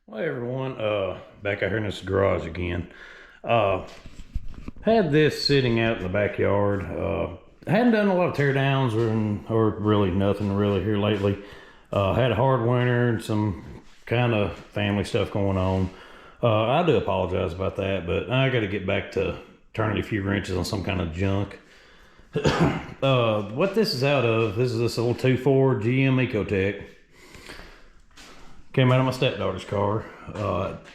Well, everyone, back out here in this garage again. Had this sitting out in the backyard. Hadn't done a lot of tear downs or really nothing really here lately. Had a hard winter and some kind of family stuff going on. I do apologize about that, but I got to get back to turning a few wrenches on some kind of junk. What this is out of, this is this little 2.4 GM EcoTec. Came out of my stepdaughter's car.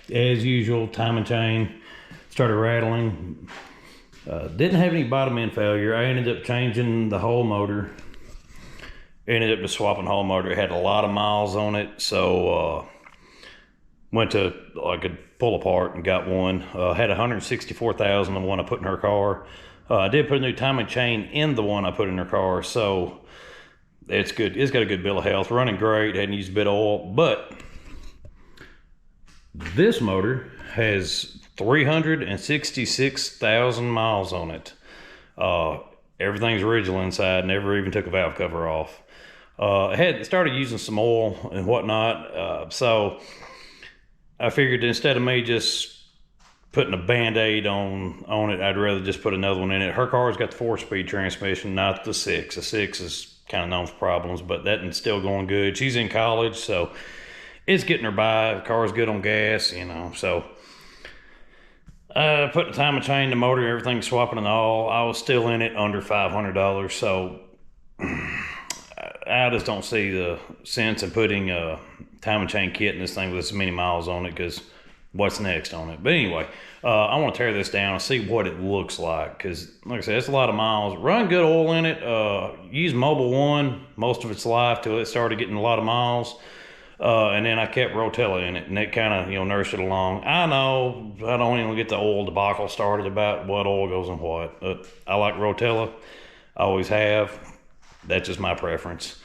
As usual, timing chain started rattling. Didn't have any bottom end failure. I ended up changing the whole motor. Ended up just swapping the whole motor. It had a lot of miles on it, so went to I could pull apart and got one. Had 164,000 the one I put in her car. I did put a new timing chain in the one I put in her car, so it's good. It's got a good bill of health. Running great. Hadn't used a bit of oil, but this motor has 366,000 miles on it. Everything's original inside. Never even took a valve cover off. Had started using some oil and whatnot. So I figured instead of me just putting a Band-Aid on it, I'd rather just put another one in it. Her car's got the 4-speed transmission, not the 6. The 6 is kind of known for problems, but that one's still going good. She's in college, so it's getting her by. The car's good on gas, you know. So put the timing chain, the motor, everything, swapping and all. I was still in it under $500, so I just don't see the sense in putting a timing chain kit in this thing with this many miles on it, because what's next on it? But anyway, I want to tear this down and see what it looks like, because like I said, it's a lot of miles. Run good oil in it. Used Mobil 1 most of its life till it started getting a lot of miles. And then I kept Rotella in it, and it kind of, nursed it along. I know I don't even get the oil debacle started about what oil goes in what, but I like Rotella. I always have. That's just my preference.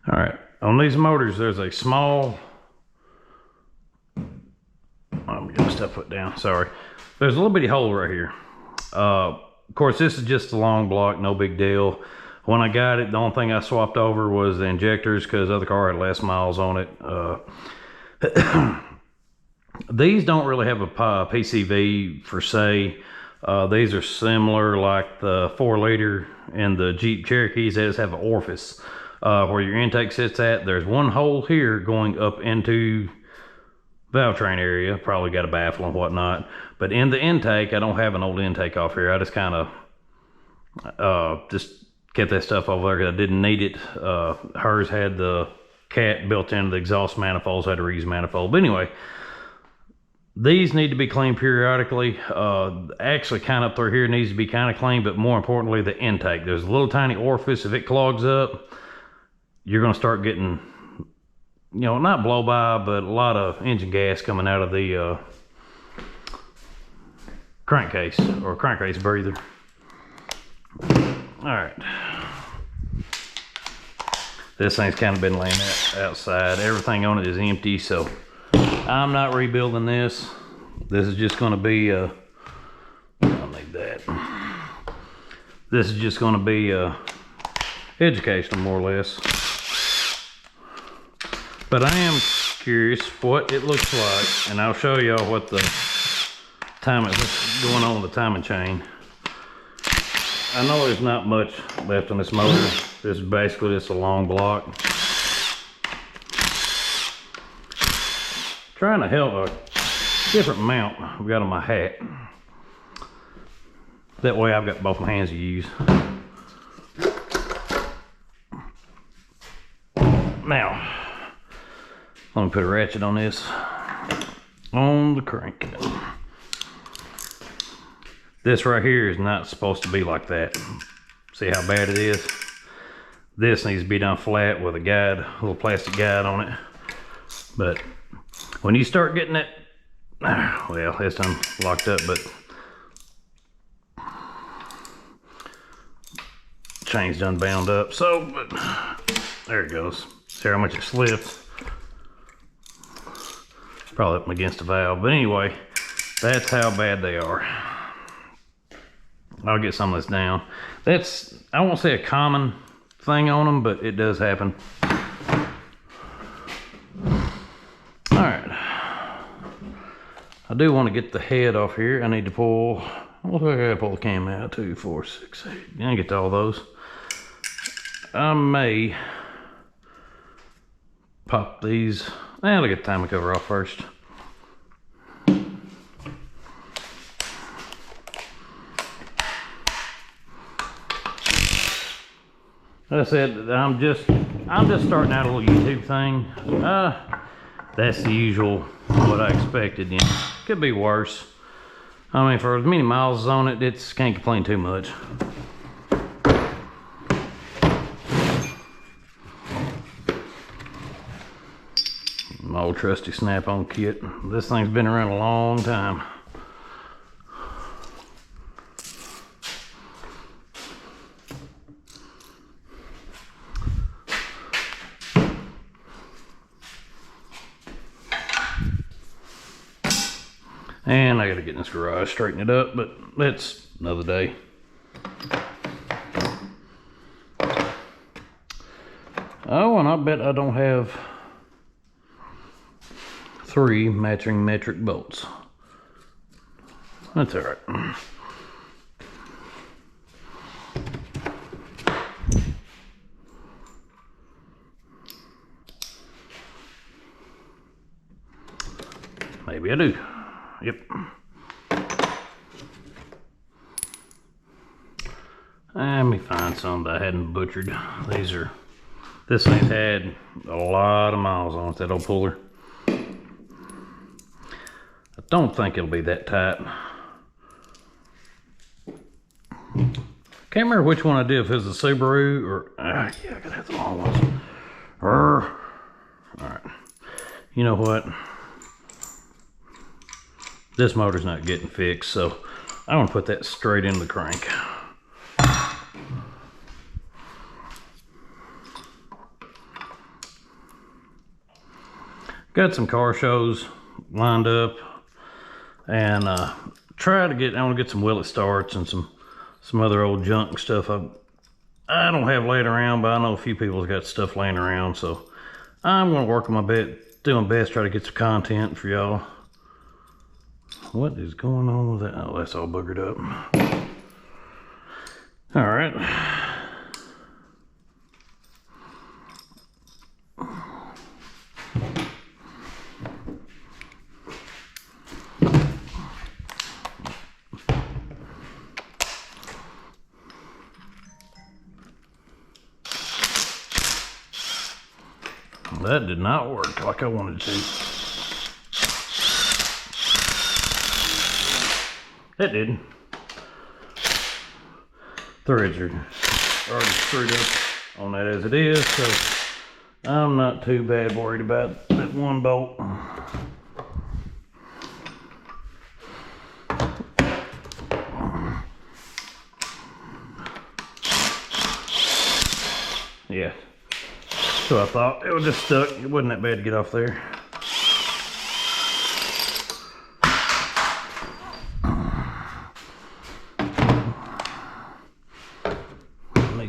All right, on these motors, there's a small, I'm gonna step foot down, sorry. There's a little bitty hole right here. Of course, this is just a long block, no big deal. When I got it, the only thing I swapped over was the injectors, because the other car had less miles on it. These don't really have a PCV per se. These are similar, like the 4-liter in the Jeep Cherokees. They just have an orifice where your intake sits at. There's one hole here going up into valve train area. Probably got a baffle and whatnot. But in the intake, I don't have an old intake off here. I just kind of just kept that stuff over there because I didn't need it. Hers had the cat built into the exhaust manifolds, had a reuse manifold. But anyway, these need to be cleaned periodically. Actually, kind of up through here needs to be kind of clean, but more importantly, the intake. There's a little tiny orifice. If it clogs up, you're going to start getting, not blow by, but a lot of engine gas coming out of the crankcase or crankcase breather. All right, this thing's kind of been laying outside. Everything on it is empty, so I'm not rebuilding this. This is just going to be I'll need that. This is just going to be educational, more or less. But I am curious what it looks like, and I'll show y'all what the what's going on with the timing chain. I know there's not much left on this motor. This is basically just a long block. Trying to help a different mount I've got on my hat. That way I've got both my hands to use. Now, let me put a ratchet on this, on the crank. This right here is not supposed to be like that. See how bad it is? This needs to be done flat with a guide, a little plastic guide on it. But when you start getting it, well, this time locked up, but chain's done bound up. So, but there it goes. See how much it slipped? Probably up against the valve. But anyway, that's how bad they are. I'll get some of this down. That's, I won't say a common thing on them, but it does happen. I do want to get the head off here. I need to pull, well, I gotta pull the cam out. 2, 4, 6, 8. I can get to all those. I may pop these. I'll get the timing cover off first. Like I said, I'm just starting out a little YouTube thing. That's the usual what I expected. You know, could be worse. I mean, for as many miles on it, it's can't complain too much. My old trusty snap-on kit. This thing's been around a long time. And I gotta get in this garage, straighten it up, but that's another day. Oh, and I bet I don't have 3 matching metric bolts. That's all right. Maybe I do. Yep. Let me find some that I hadn't butchered. This thing's had a lot of miles on it, that old puller. I don't think it'll be that tight. Can't remember which one I did, if it was the Subaru or, yeah, I gotta have the long ones. All right, you know what? This motor's not getting fixed, so I'm gonna put that straight in the crank. Got some car shows lined up, and I want to get some Willet starts and some other old junk and stuff I don't have laying around, but I know a few people's got stuff laying around, so I'm gonna work on my best, do my best, try to get some content for y'all. What is going on with that? Oh, that's all boogered up. All right. That did not work like I wanted to. It did. Threads are already screwed up on that as it is, so I'm not too bad worried about that one bolt. Yeah, so I thought it was just stuck. It wasn't that bad to get off there.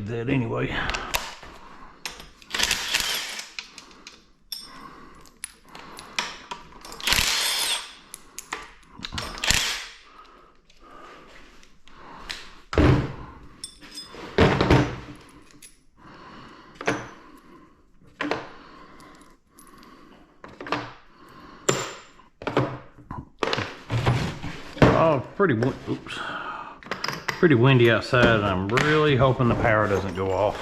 That anyway. Oh, pretty windy outside, and I'm really hoping the power doesn't go off.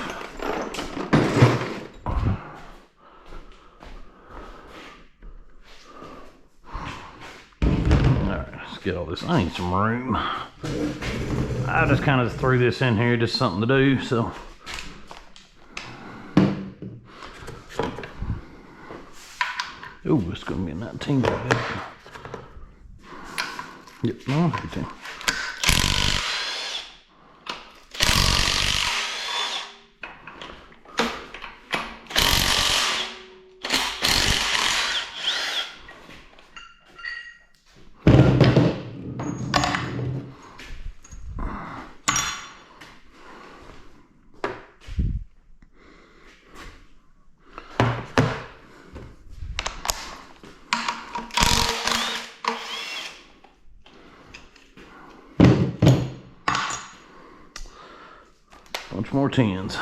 Alright, let's get all this. I need some room. I just kind of threw this in here, just something to do, so. Ooh, it's gonna be a 19. Yep, no, 18. more 10s.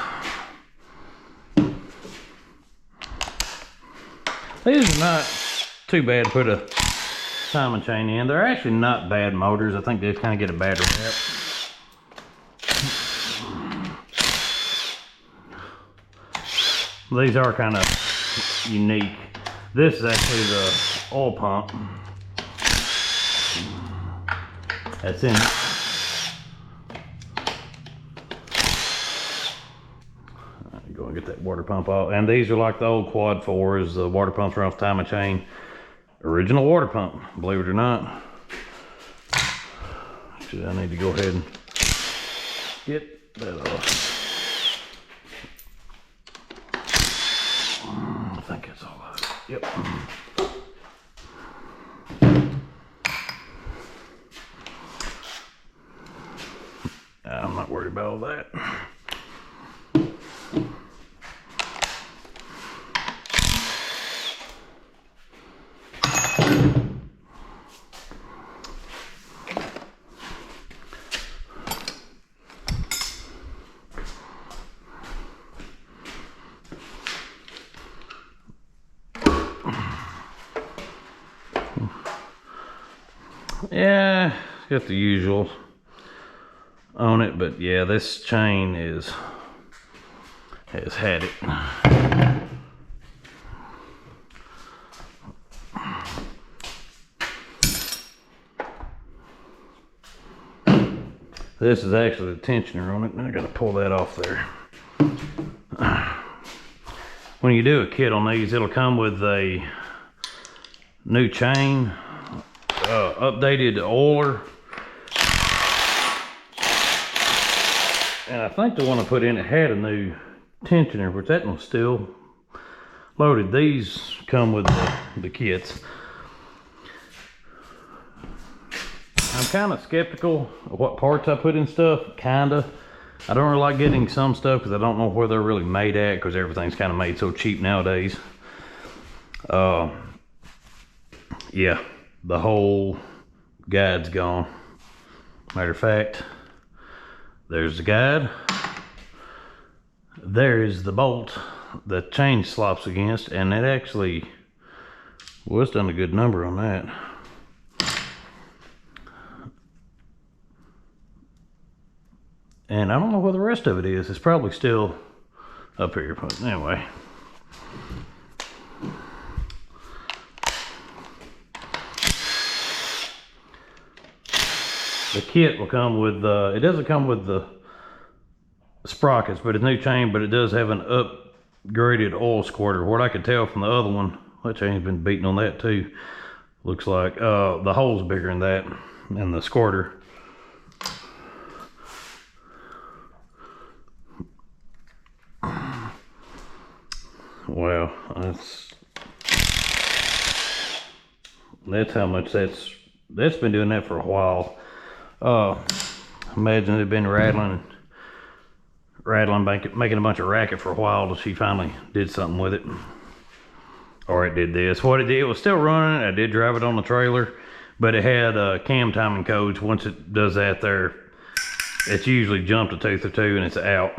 These are not too bad to put a timing chain in. They're actually not bad motors. I think they kind of get a bad rap. These are kind of unique. This is actually the oil pump that's in it. Go and get that water pump off. And these are like the old quad 4s. The water pumps are off the timing chain. Original water pump, believe it or not. Actually, I need to go ahead and get that off. I think that's all of it. Yep. I'm not worried about all that. Yeah, it's got the usual on it, but yeah, this chain has had it. This is actually the tensioner on it, and I gotta pull that off there. When you do a kit on these, it'll come with a new chain, updated oiler, and I think the one I put in it had a new tensioner, which that one's still loaded. These come with the kits. I'm kind of skeptical of what parts I put in stuff, kinda. I don't really like getting some stuff because I don't know where they're really made at, because everything's kind of made so cheap nowadays. Yeah, the whole guide's gone. Matter of fact, there's the guide. There is the bolt the chain slops against, and it actually was done a good number on that. And I don't know where the rest of it is. It's probably still up here, but anyway. The kit will come with, it doesn't come with the sprockets, but it's new chain, but it does have an upgraded oil squirter. What I could tell from the other one, that chain's been beaten on that too. Looks like the hole's bigger than that, and the squirter. Wow, that's how much that's been doing that for a while. Imagine it'd been rattling, making a bunch of racket for a while till she finally did something with it. Or it did this. What it did, it was still running. I did drive it on the trailer, but it had cam timing codes. Once it does that there, it's usually jumped a tooth or two and it's out.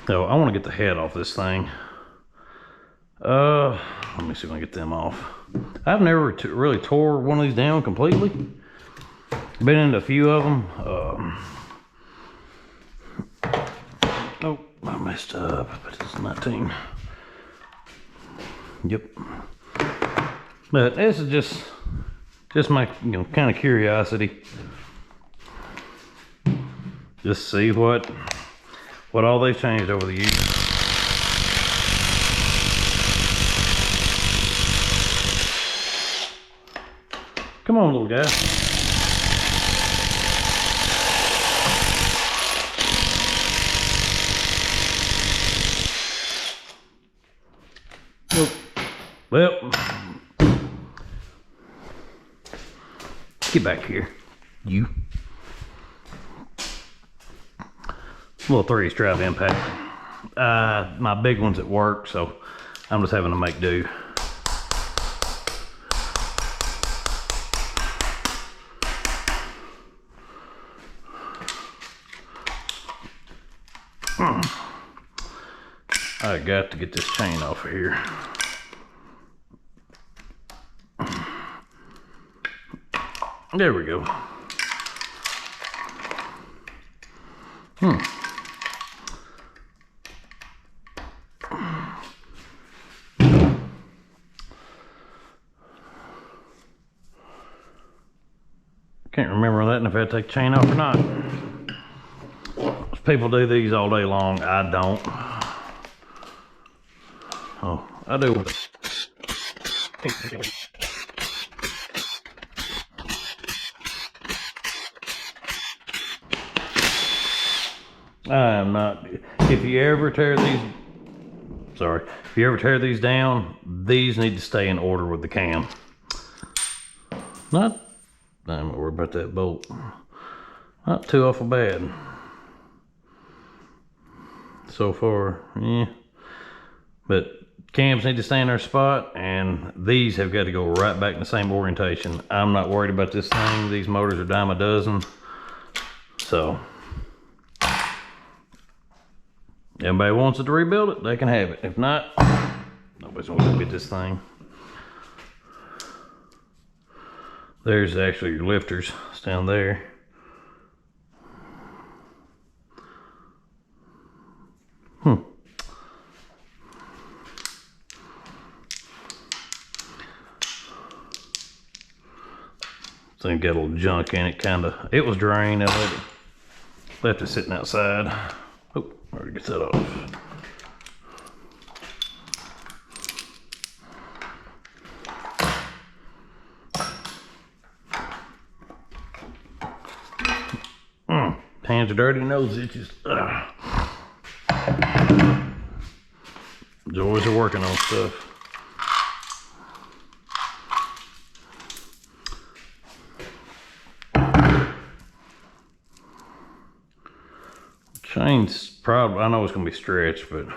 So I want to get the head off this thing. Let me see if I can get them off. I've never really tore one of these down completely. Been into a few of them. Oh, I messed up, but it's 19. Yep. But this is just my kind of curiosity. Just see what all they've changed over the years. Come on, little guy. Well, get back here, you. Little 3 drive impact. My big one's at work, so I'm just having to make do. got to get this chain off of here. There we go. Can't remember that and if I had to take the chain off or not. People do these all day long. I don't. Oh, I do. I am not. If you ever tear these, if you ever tear these down, these need to stay in order with the cam. I'm not worried about that bolt. Not too awful bad. So far, yeah. But cams need to stay in their spot, and these have got to go right back in the same orientation. I'm not worried about this thing. These motors are dime a dozen. So, everybody wants it to rebuild it, they can have it. If not, nobody's gonna go get this thing. There's actually your lifters. It's down there. So you got a little junk in it, kinda. It was drained. I left it sitting outside. Oh, already gets that off. Hands are dirty, nose itches. Joys are working on stuff. Chain's probably, I know it's gonna be stretched, but I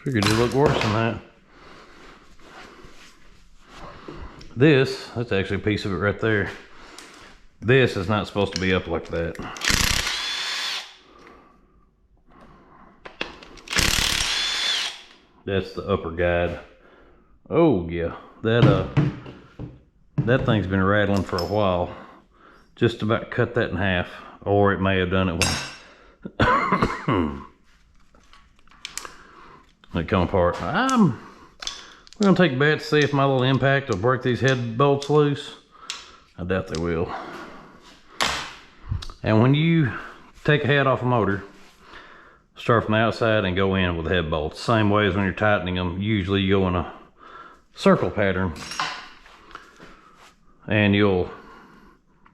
figured it'd look worse than that. That's actually a piece of it right there. This is not supposed to be up like that. That's the upper guide. Oh yeah, that thing's been rattling for a while. Just about cut that in half, or it may have done it when it come apart. We're gonna take a bet to see if my little impact will break these head bolts loose. I doubt they will. And when you take a head off a motor, start from the outside and go in with the head bolts. Same way as when you're tightening them. Usually you go in a circle pattern, and you'll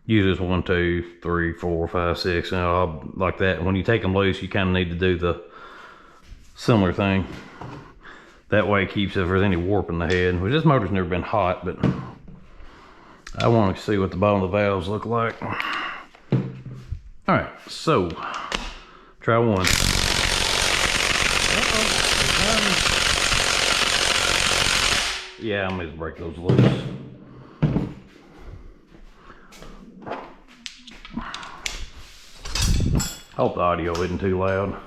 use this 1, 2, 3, 4, 5, 6, you know, like that. When you take them loose, you kind of need to do the similar thing. That way it keeps, if there's any warp in the head, which this motor's never been hot, but I want to see what the bottom of the valves look like. All right, so try one. Yeah, I'm gonna break those loose. Hope the audio isn't too loud.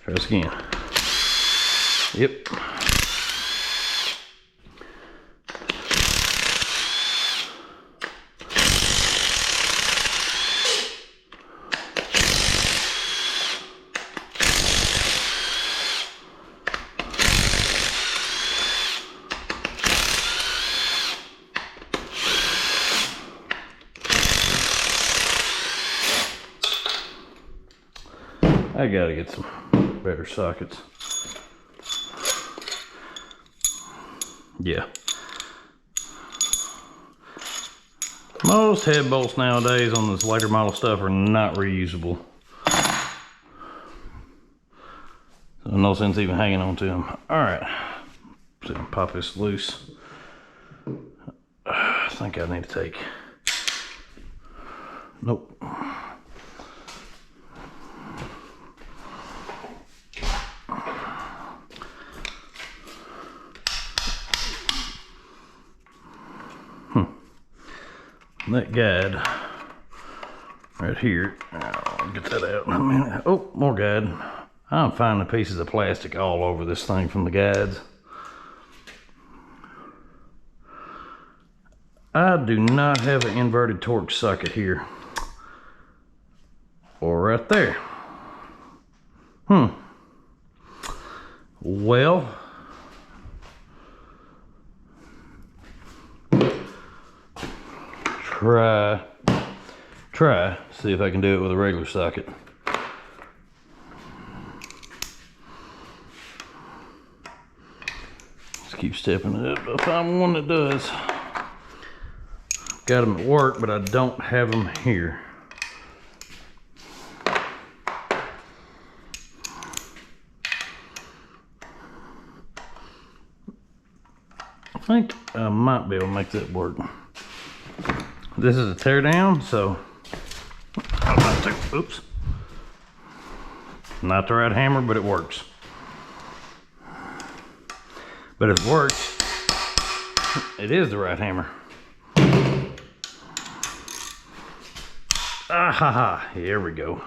Try this again. Yep. I gotta get some better sockets. Yeah. Most head bolts nowadays on this later model stuff are not reusable. So no sense even hanging on to them. All right, so pop this loose. I think I need to take. that guide right here. I'll get that out in a minute. Oh, more guide. I'm finding pieces of plastic all over this thing from the guides. I do not have an inverted torque socket here. Or right there. Well, try, see if I can do it with a regular socket. Just keep stepping it up. If I'm one that does. Got them at work, but I don't have them here. I think I might be able to make that work. This is a teardown, so I'm about to, oops. Not the right hammer, but it works. But if it works, it is the right hammer. Ah ha ha, here we go.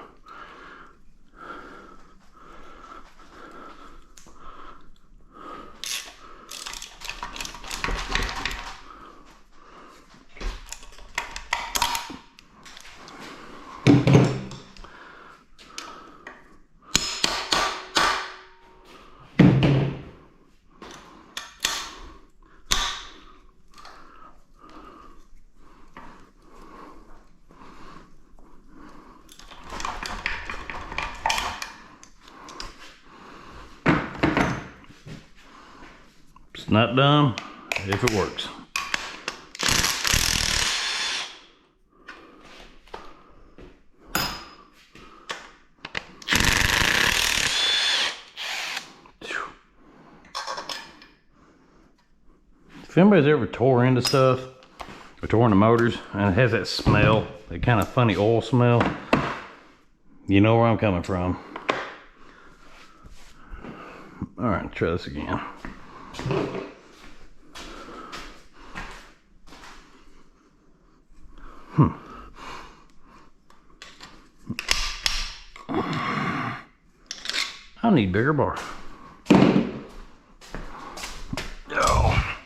It's not dumb if it works. If anybody's ever tore into stuff or tore into motors and it has that smell, that kind of funny oil smell, you know where I'm coming from. All right, try this again. I need bigger bar. Oh.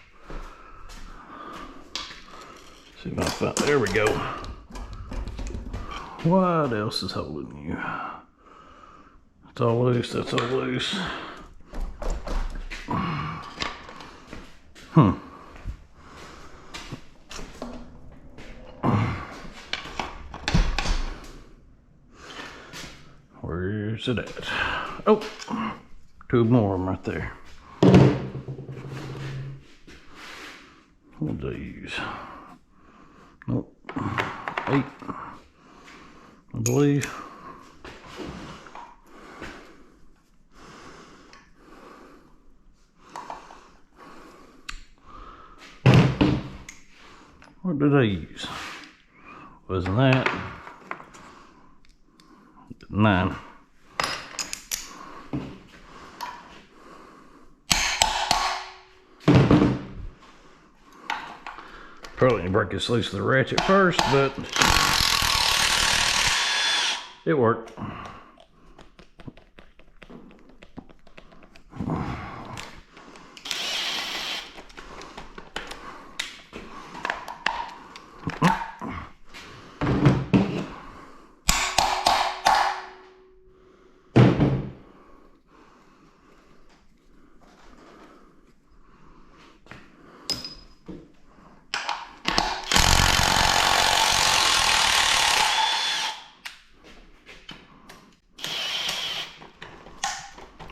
See if I find, there we go. What else is holding you? That's all loose, that's all loose. Where's it at? Oh, two more of them right there. What did I use? Nope, 8, I believe. What did I use? Wasn't that? 9. Probably need to break this loose with the ratchet first, but it worked.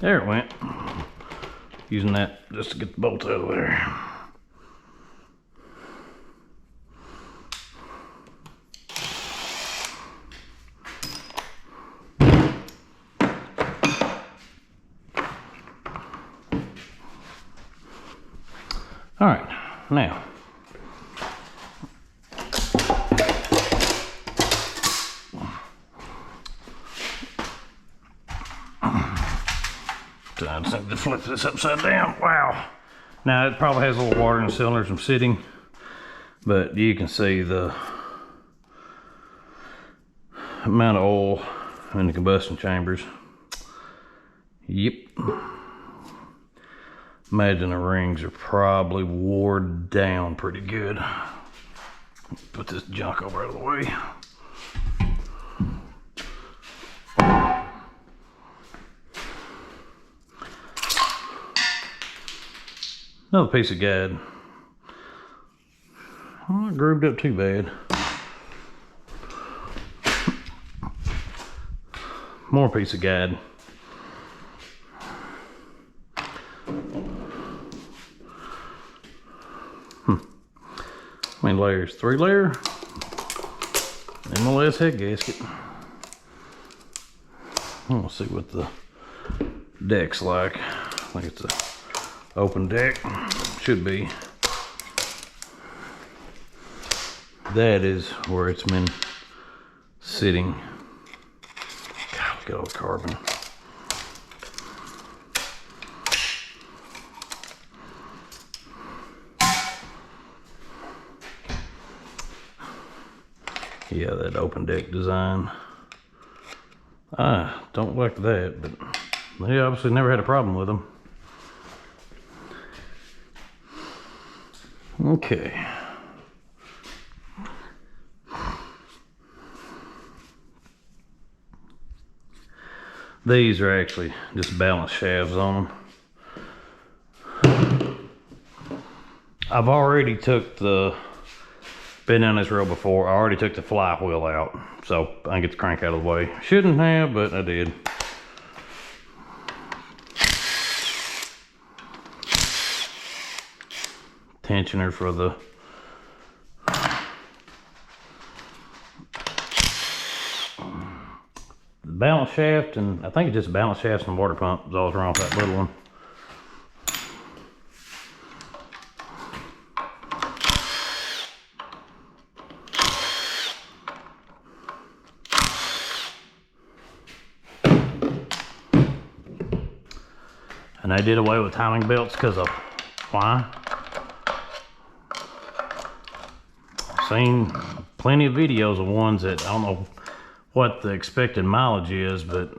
There it went. Using that just to get the bolt out of there. All right, now. So I just need to flip this upside down. Wow. Now it probably has a little water in the cylinders from sitting, but you can see the amount of oil in the combustion chambers. Yep. Imagine the rings are probably wore down pretty good. Put this junk over out of the way. Another piece of guide. Not grooved up too bad. More piece of guide. How many layers? 3 layer. MLS head gasket. We'll see what the deck's like. I think it's a open deck. Should be. That is where it's been sitting. God, look at all the carbon. Yeah, that open deck design. I don't like that, but they obviously never had a problem with them. Okay. These are actually just balance shafts on them. I've already took been down this road before, I already took the flywheel out, so I can get the crank out of the way. Shouldn't have, but I did. Tensioner for the balance shaft, and I think it's just balance shafts and water pump is all that's wrong with that little one. And they did away with timing belts because of why? I've seen plenty of videos of ones that I don't know what the expected mileage is, but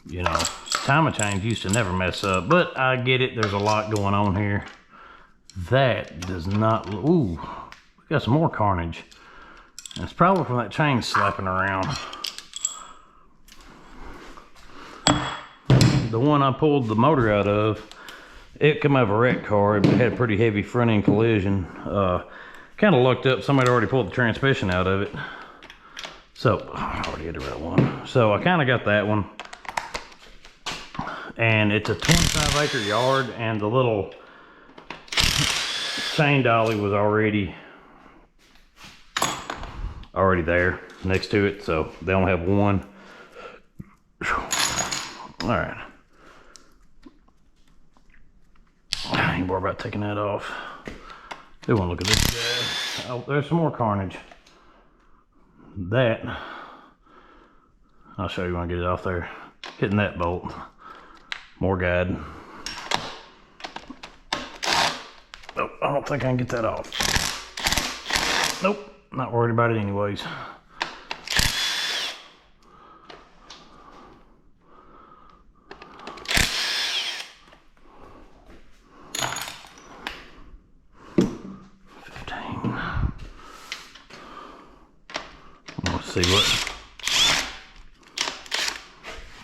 you know, timing change used to never mess up. But I get it, there's a lot going on here. That does not, ooh, we got some more carnage. And it's probably from that chain slapping around. The one I pulled the motor out of, it came out of a wreck car. It had a pretty heavy front end collision. Kind of lucked up, somebody already pulled the transmission out of it. So, I already had the right one. So I kind of got that one. And it's a 25-acre yard, and the little chain dolly was already there next to it. So they only have one. All right. I ain't worried about taking that off. They want to look at this guy. Oh, there's some more carnage. That, I'll show you when I get it off there. Hitting that bolt. More guide. Oh, I don't think I can get that off. Nope, not worried about it anyways. See what,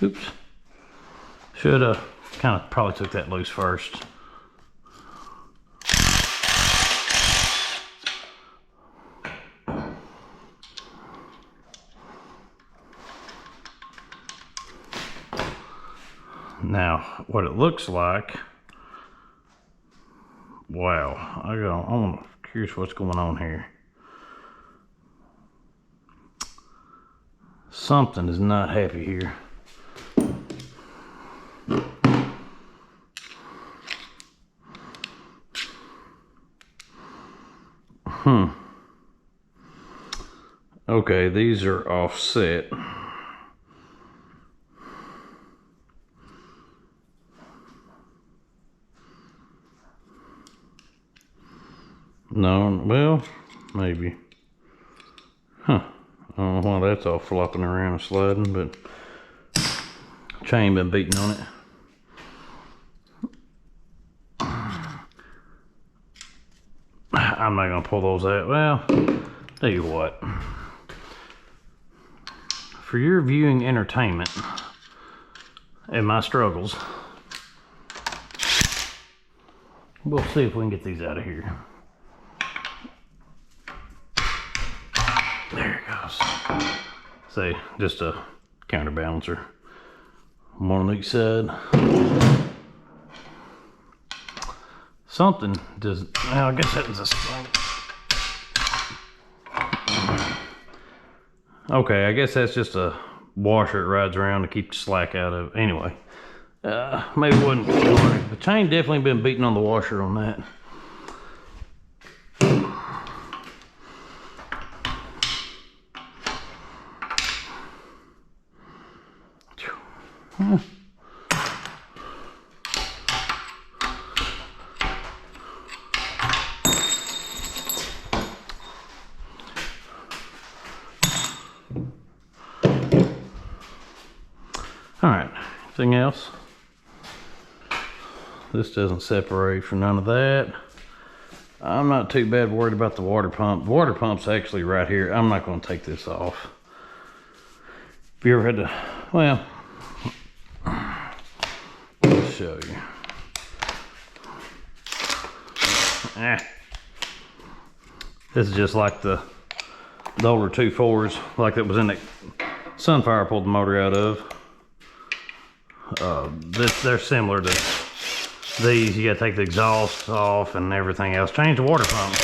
oops, should have kind of probably took that loose first. Now what it looks like, wow, I'm curious what's going on here. Something is not happy here. Okay, these are offset. No, well, maybe. Huh. I don't know why that's all flopping around and sliding, but chain been beating on it. I'm not gonna pull those out. Well, tell you what. For your viewing entertainment and my struggles, we'll see if we can get these out of here. There it goes. See, just a counterbalancer. One on each side. Something does, well, I guess that was a spring. Okay, I guess that's just a washer it rides around to keep the slack out of it. Anyway, maybe it wasn't. The chain definitely been beating on the washer on that. All right, anything else? This doesn't separate from none of that. I'm not too bad worried about the water pump. The water pump's actually right here. I'm not gonna take this off. If you ever had to, well, I'll show you. This is just like the older 2.4s, like that was in that Sunfire pulled the motor out of. They're similar to these. You gotta take the exhaust off and everything else. Change the water pump.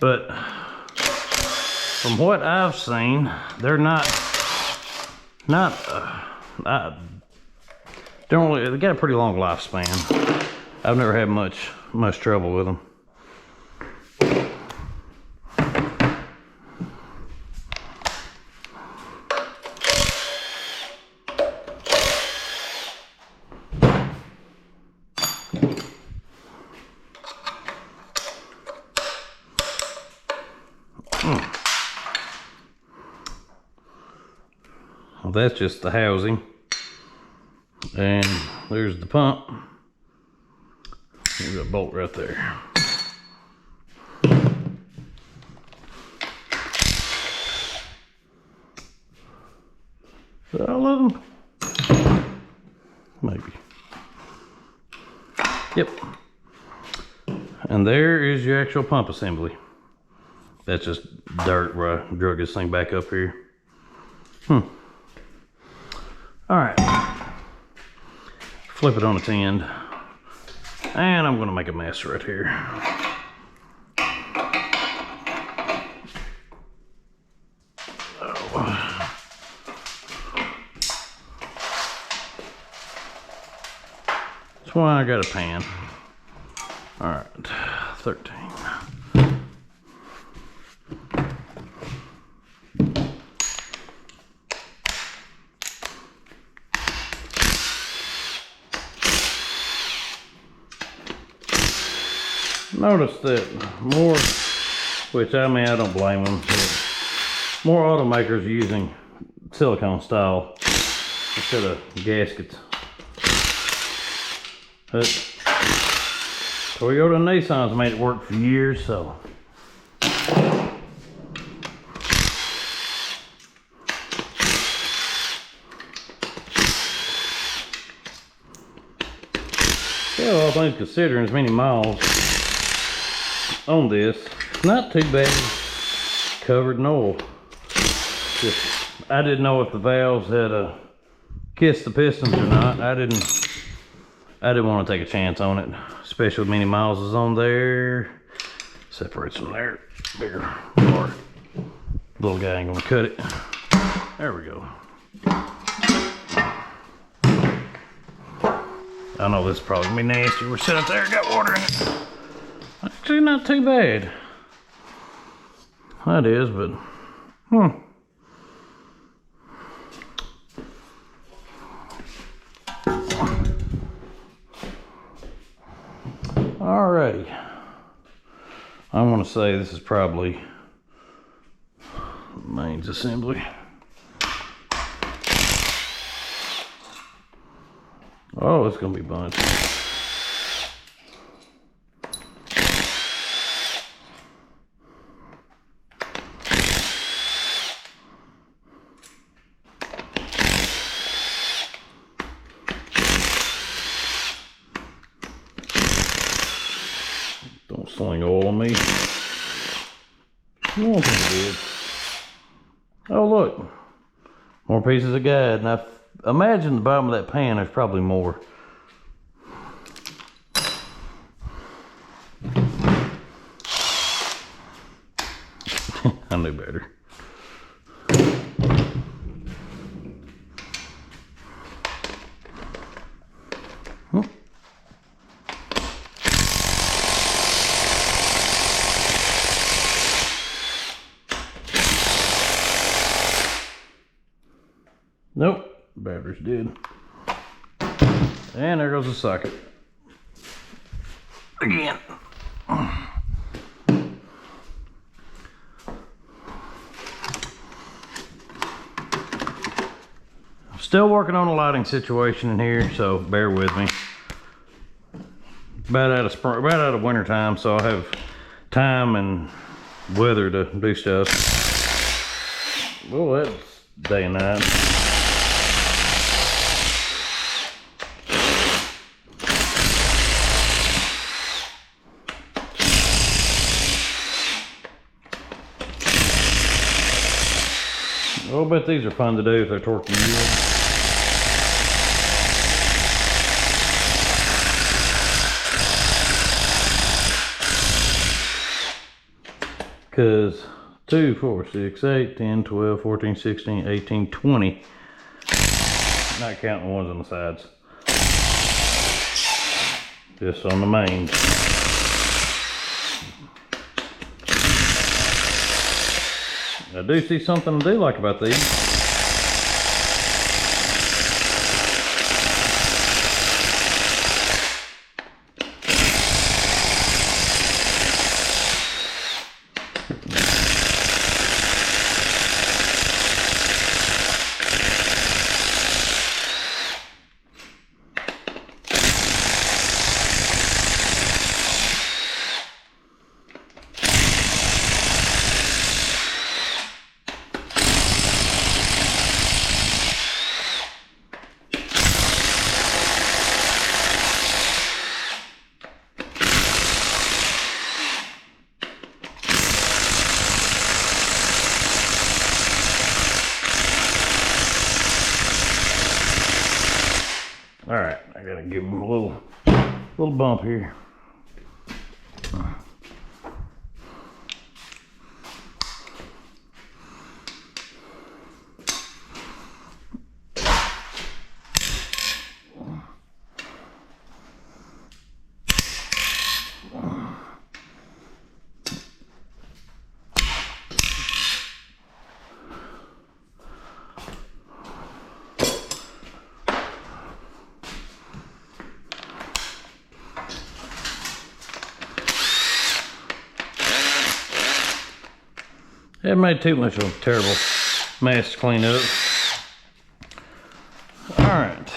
But from what I've seen, they're not don't really, they got a pretty long lifespan. I've never had much trouble with them. Well, that's just the housing, and there's the pump. There's a bolt right there. Is that all of them? Maybe. Yep. And there is your actual pump assembly. That's just dirt where I drug this thing back up here. All right. Flip it on its end. And I'm gonna make a mess right here. Oh. That's why I got a pan. All right, 13. Notice that more, which I mean, I don't blame them, more automakers are using silicone style instead of gaskets. But Toyota and Nissan's made it work for years, so. Yeah, all things considering, as many miles on this, not too bad covered in oil. Just, I didn't know if the valves had kissed the pistons or not. I didn't want to take a chance on it, especially with many miles is on there. Separates from there, bigger part. Little guy ain't gonna cut it. There we go. I know this is probably gonna be nasty. We're sitting up there, got water in it. Actually, not too bad. That is, but Alrighty. I want to say this is probably mains assembly. Oh, it's gonna be bunched. Don't sling oil on me. Oh, good. Oh, look. More pieces of guide. Now, imagine the bottom of that pan, there's probably more. I knew better. Nope, battery's dead. And there goes the socket. Again. I'm still working on a lighting situation in here, so bear with me. About out of winter time, so I'll have time and weather to do stuff. Well, that's day and night. I'll bet these are fun to do if they're torquing good. Because 2, 4, 6, 8, 10, 12, 14, 16, 18, 20. Not counting the ones on the sides. Just on the mains. I do see something I do like about these. All right, I gotta give them a little bump here. Haven't made too much of a terrible mess to clean up. Alright.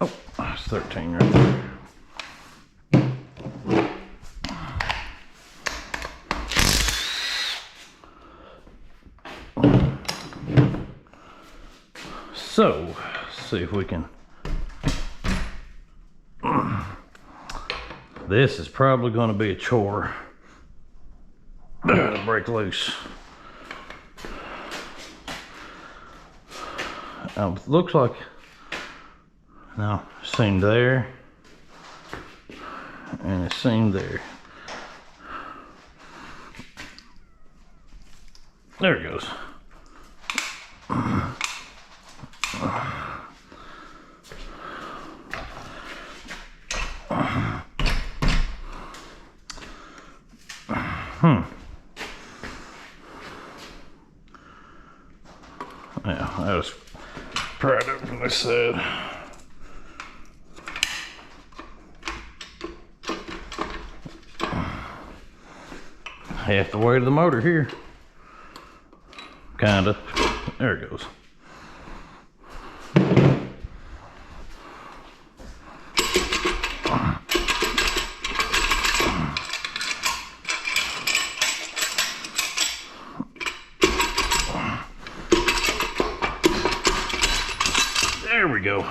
Oh, that's 13 right there. So, let's see if we can. This is probably going to be a chore. Break loose. Looks like now seam there and a seam there. There it goes. Yeah, I was pried up from this side. half the weight of the motor here. Kinda. There it goes. There we go.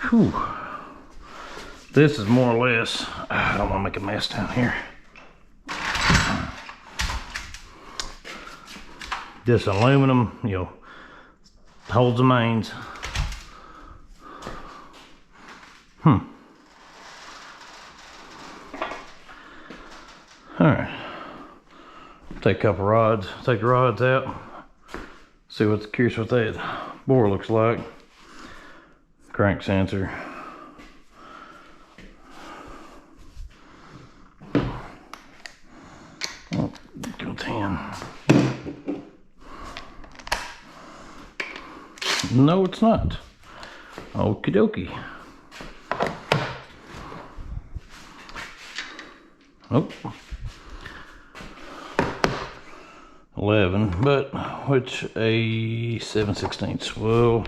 Whew. This is more or less, I don't want to make a mess down here. This aluminum, you know, holds the mains. All right. Take a couple rods, take the rods out. See what's curious what that bore looks like. Crank sensor. Oh, go 10. No, it's not. Okie dokie. Oh. 11, but which a 7/16 will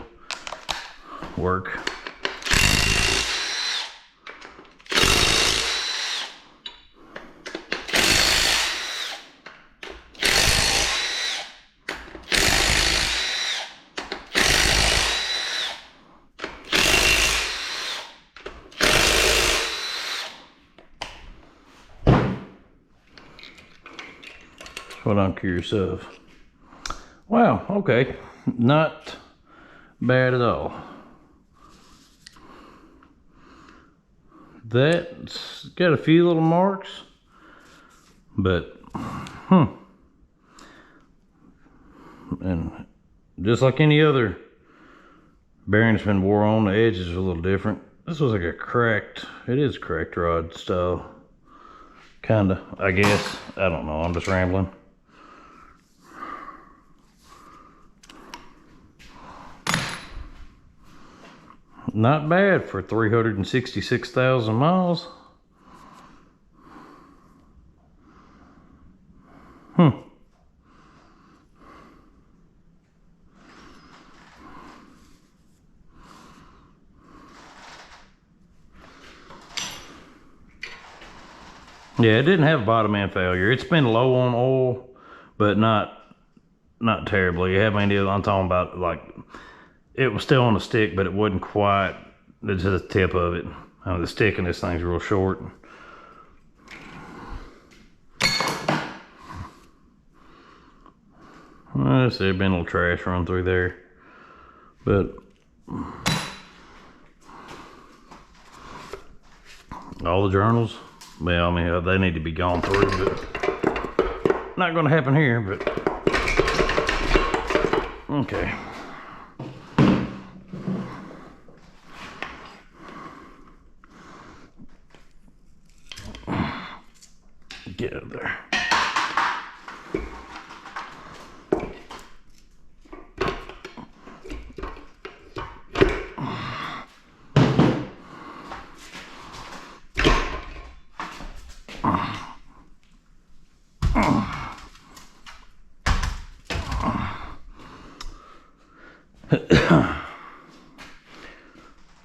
work. What I'm curious of. Wow, okay, not bad at all. That's got a few little marks, but and just like any other bearing that's been wore on, the edges are a little different. This was like a cracked, it is cracked rod style, kinda, I guess. I don't know, I'm just rambling. Not bad for 366,000 miles. Yeah, it didn't have bottom end failure. It's been low on oil, but not terribly. I mean, I'm talking about like, it was still on the stick, but it wasn't quite to the tip of it. The stick in this thing's real short. There's been a little trash run through there, but all the journals, well, I mean, they need to be gone through, but not going to happen here, but okay. Get out of there.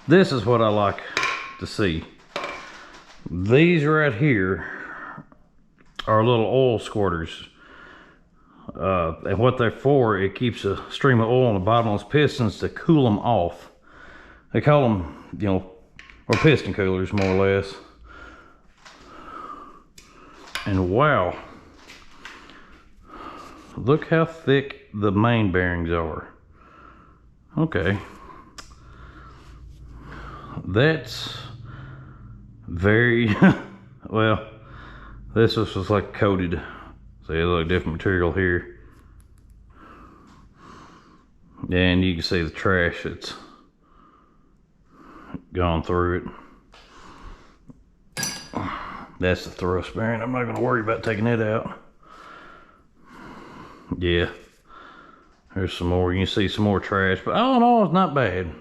This is what I like to see. These right here are little oil squirters. And what they're for, it keeps a stream of oil on the bottom of those pistons to cool them off. They call them, you know, or piston coolers, more or less. And wow, look how thick the main bearings are. Okay. That's very, well, this was like coated. See, it looks like different material here. And you can see the trash that's gone through it. That's the thrust bearing. I'm not going to worry about taking it out. Yeah. There's some more. You can see some more trash, but all in all, it's not bad.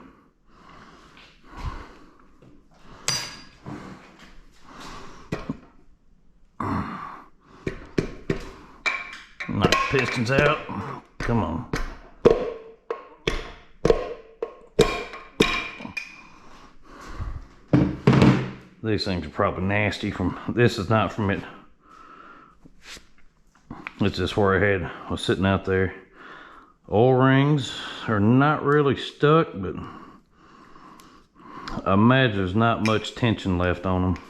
pistons out. Come on. These things are probably nasty from, this is not from it. It's just where I was sitting out there. Oil rings are not really stuck, but I imagine there's not much tension left on them.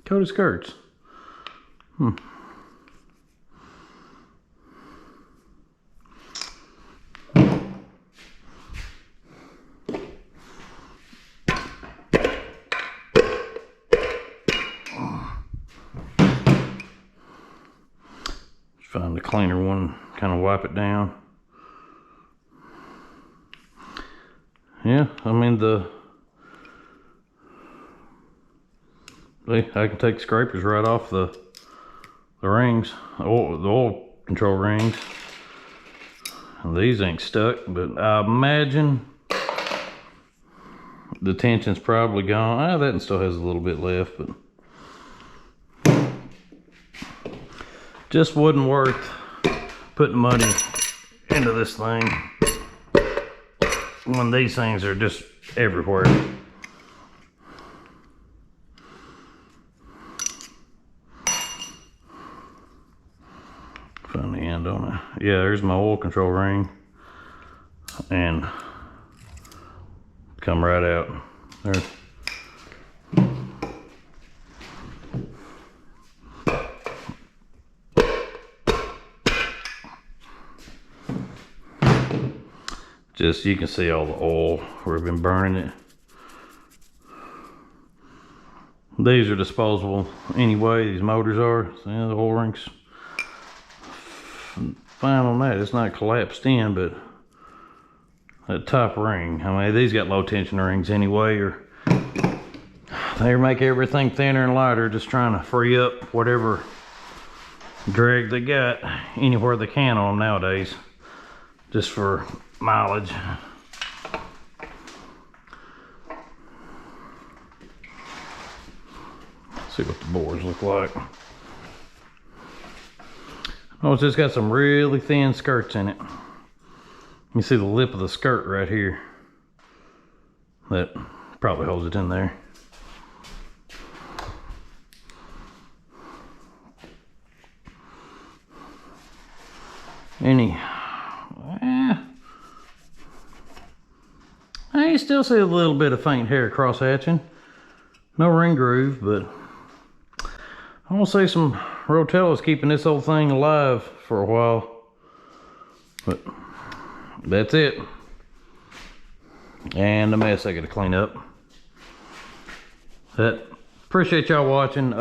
Coated skirts. Find the cleaner one, kind of wipe it down. Yeah, I mean I can take scrapers right off the rings, the oil control rings. And these ain't stuck, but I imagine the tension's probably gone. That one still has a little bit left, but just wasn't worth putting money into this thing when these things are just everywhere. Find the end on it. Yeah, there's my oil control ring, and come right out there. Just, you can see all the oil where I've been burning it. These are disposable anyway, these motors are. So, yeah, the oil rings. Fine on that, it's not collapsed in, but that top ring, I mean, these got low tension rings anyway, or they make everything thinner and lighter, just trying to free up whatever drag they got anywhere they can on them nowadays, just for mileage. Let's see what the bores look like. Oh, it's just got some really thin skirts in it. You see the lip of the skirt right here. That probably holds it in there. You still see a little bit of faint hair cross hatching. No ring groove, but I want to say some Rotella's keeping this whole thing alive for a while. But that's it. And the mess I gotta clean up. But appreciate y'all watching.